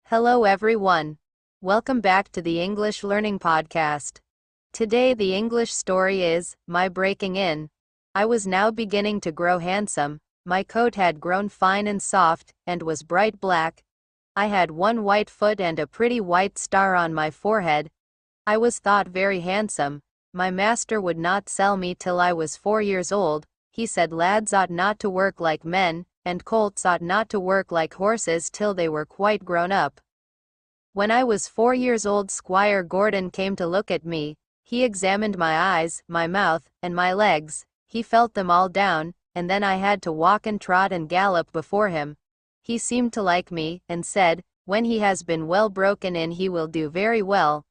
Hello everyone. Welcome back to the English Learning Podcast. Today the English story is, My Breaking In. I was now beginning to grow handsome. My coat had grown fine and soft, and was bright black. I had one white foot and a pretty white star on my forehead. I was thought very handsome. My master would not sell me till I was 4 years old. He said lads ought not to work like men, and colts ought not to work like horses till they were quite grown up. When I was 4 years old, Squire Gordon came to look at me. He examined my eyes, my mouth, and my legs. He felt them all down, and then I had to walk and trot and gallop before him. He seemed to like me, and said, when he has been well broken in he will do very well.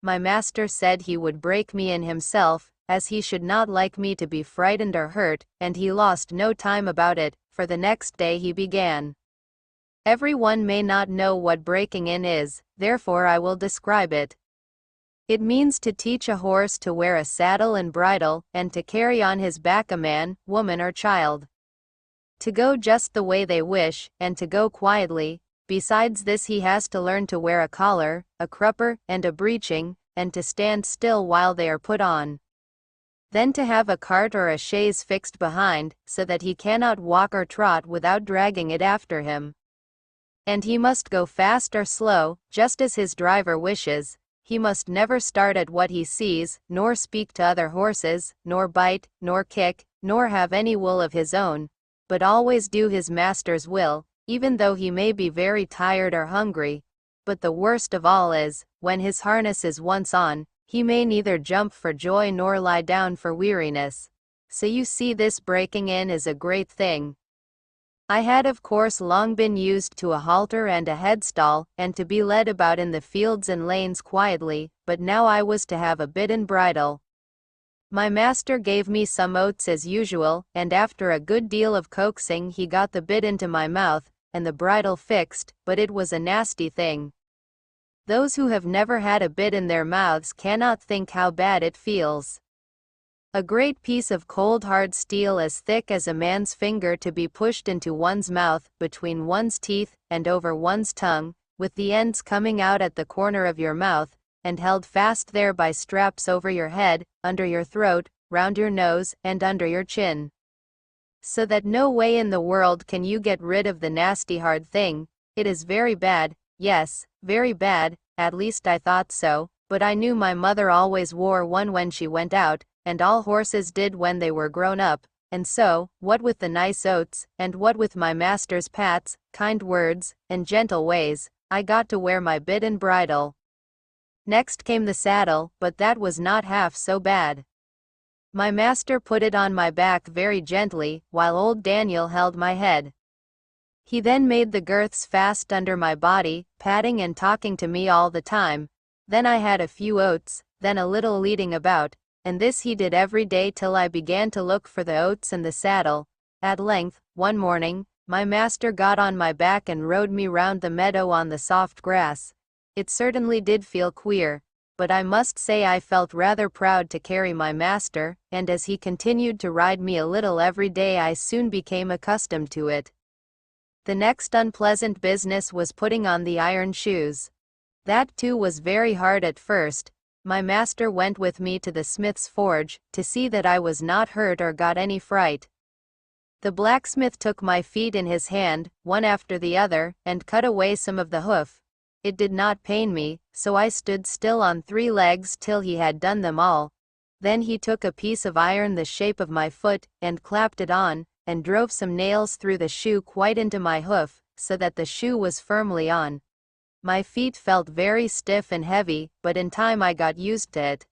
My master said he would break me in himself, as he should not like me to be frightened or hurt, and he lost no time about it, for the next day he began. Everyone may not know what breaking in is, therefore I will describe it. It means to teach a horse to wear a saddle and bridle, and to carry on his back a man, woman or child. To go just the way they wish, and to go quietly. Besides this he has to learn to wear a collar, a crupper, and a breeching, and to stand still while they are put on. Then to have a cart or a chaise fixed behind, so that he cannot walk or trot without dragging it after him. And he must go fast or slow, just as his driver wishes. He must never start at what he sees, nor speak to other horses, nor bite, nor kick, nor have any will of his own, but always do his master's will, even though he may be very tired or hungry. But the worst of all is, when his harness is once on, he may neither jump for joy nor lie down for weariness. So you see this breaking in is a great thing. I had of course long been used to a halter and a headstall, and to be led about in the fields and lanes quietly, but now I was to have a bit and bridle. My master gave me some oats as usual, and after a good deal of coaxing he got the bit into my mouth, and the bridle fixed, but it was a nasty thing. Those who have never had a bit in their mouths cannot think how bad it feels. A great piece of cold hard steel as thick as a man's finger to be pushed into one's mouth, between one's teeth, and over one's tongue, with the ends coming out at the corner of your mouth, and held fast there by straps over your head, under your throat, round your nose, and under your chin. So that no way in the world can you get rid of the nasty hard thing. It is very bad, yes, very bad, at least I thought so, but I knew my mother always wore one when she went out, and all horses did when they were grown up, and so, what with the nice oats, and what with my master's pats, kind words, and gentle ways, I got to wear my bit and bridle. Next came the saddle, but that was not half so bad. My master put it on my back very gently, while old Daniel held my head. He then made the girths fast under my body, patting and talking to me all the time. Then I had a few oats, then a little leading about, and this he did every day till I began to look for the oats and the saddle. At length, one morning, my master got on my back and rode me round the meadow on the soft grass. It certainly did feel queer, but I must say I felt rather proud to carry my master, and as he continued to ride me a little every day I soon became accustomed to it. The next unpleasant business was putting on the iron shoes. That too was very hard at first. My master went with me to the smith's forge, to see that I was not hurt or got any fright. The blacksmith took my feet in his hand, one after the other, and cut away some of the hoof. It did not pain me, so I stood still on 3 legs till he had done them all. Then he took a piece of iron the shape of my foot, and clapped it on, and drove some nails through the shoe quite into my hoof, so that the shoe was firmly on. My feet felt very stiff and heavy, but in time I got used to it.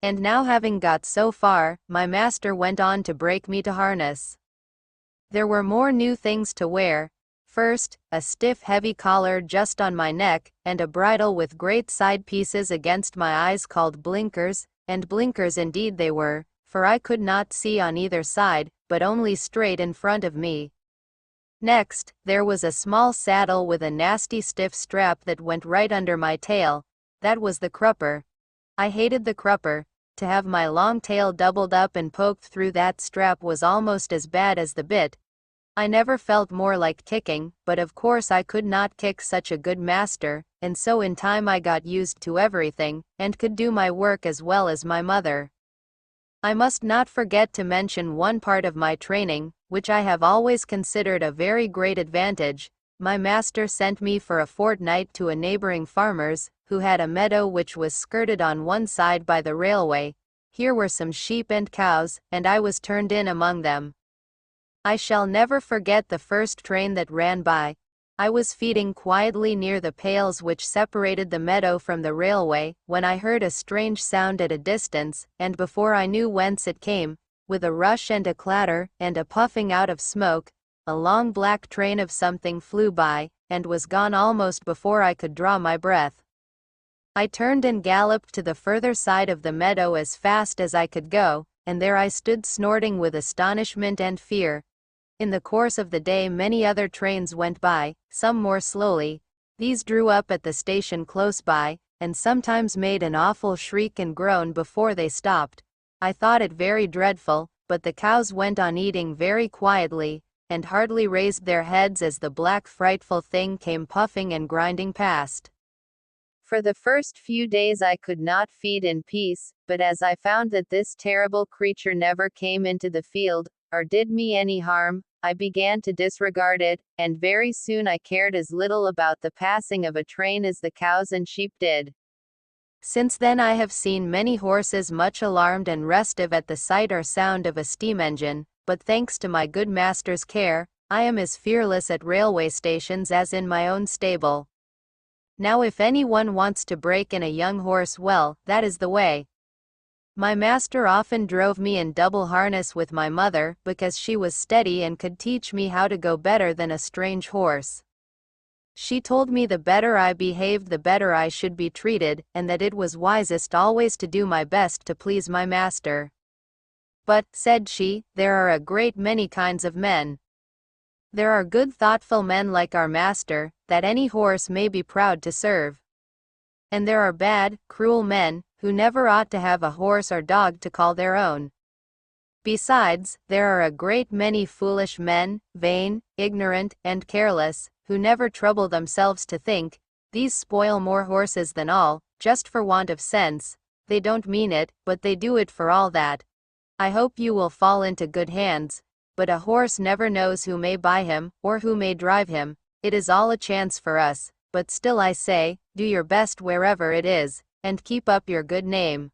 And now having got so far, my master went on to break me to harness. There were more new things to wear. First, a stiff heavy collar just on my neck, and a bridle with great side pieces against my eyes called blinkers, and blinkers indeed they were, for I could not see on either side, but only straight in front of me. Next, there was a small saddle with a nasty stiff strap that went right under my tail. That was the crupper. I hated the crupper. To have my long tail doubled up and poked through that strap was almost as bad as the bit. I never felt more like kicking, but of course I could not kick such a good master, and so in time I got used to everything, and could do my work as well as my mother. I must not forget to mention one part of my training, which I have always considered a very great advantage. My master sent me for a fortnight to a neighboring farmer's, who had a meadow which was skirted on one side by the railway. Here were some sheep and cows, and I was turned in among them. I shall never forget the first train that ran by. I was feeding quietly near the pales which separated the meadow from the railway, when I heard a strange sound at a distance, and before I knew whence it came, with a rush and a clatter, and a puffing out of smoke, a long black train of something flew by, and was gone almost before I could draw my breath. I turned and galloped to the further side of the meadow as fast as I could go, and there I stood snorting with astonishment and fear. In the course of the day many other trains went by, some more slowly. These drew up at the station close by, and sometimes made an awful shriek and groan before they stopped. I thought it very dreadful, but the cows went on eating very quietly, and hardly raised their heads as the black frightful thing came puffing and grinding past. For the first few days I could not feed in peace, but as I found that this terrible creature never came into the field, or did me any harm, I began to disregard it, and very soon I cared as little about the passing of a train as the cows and sheep did. Since then I have seen many horses much alarmed and restive at the sight or sound of a steam engine, but thanks to my good master's care, I am as fearless at railway stations as in my own stable. Now if anyone wants to break in a young horse, well, that is the way. My master often drove me in double harness with my mother, because she was steady and could teach me how to go better than a strange horse. She told me the better I behaved the better I should be treated, and that it was wisest always to do my best to please my master. But, said she, there are a great many kinds of men. There are good thoughtful men like our master, that any horse may be proud to serve. And there are bad, cruel men, who never ought to have a horse or dog to call their own. Besides, there are a great many foolish men, vain, ignorant, and careless, who never trouble themselves to think. These spoil more horses than all, just for want of sense. They don't mean it, but they do it for all that. I hope you will fall into good hands, but a horse never knows who may buy him, or who may drive him. It is all a chance for us, but still I say, do your best wherever it is, and keep up your good name.